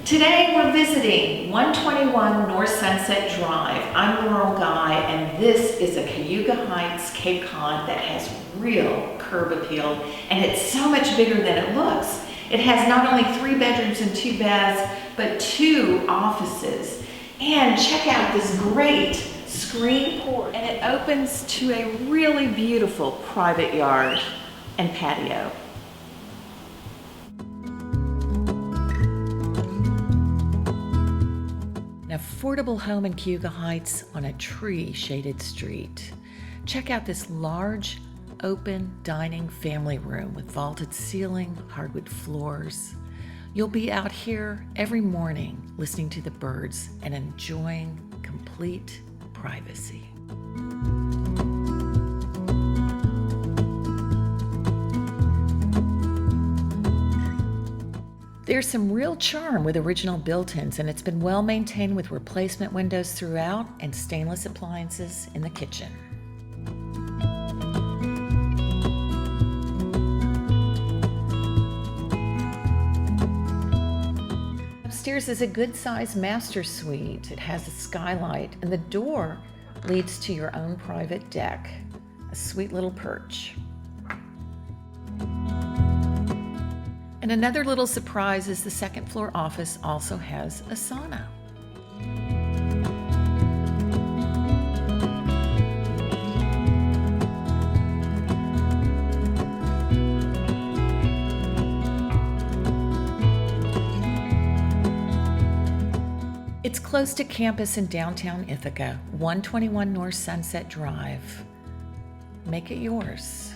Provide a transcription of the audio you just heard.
Today we're visiting 121 North Sunset Drive. I'm Laurel Guy, and this is a Cayuga Heights Cape Cod that has real curb appeal, and it's so much bigger than it looks. It has not only 3 bedrooms and 2 baths, but 2 offices. And check out this great screen porch, and it opens to a really beautiful private yard and patio. An affordable home in Cayuga Heights on a tree-shaded street. Check out this large, open dining family room with vaulted ceiling, hardwood floors. You'll be out here every morning listening to the birds and enjoying complete privacy. There's some real charm with original built-ins, and it's been well maintained with replacement windows throughout and stainless appliances in the kitchen. Upstairs is a good-sized master suite. It has a skylight, and the door leads to your own private deck, a sweet little perch. And another little surprise is the second floor office also has a sauna. It's close to campus in downtown Ithaca, 121 North Sunset Drive. Make it yours.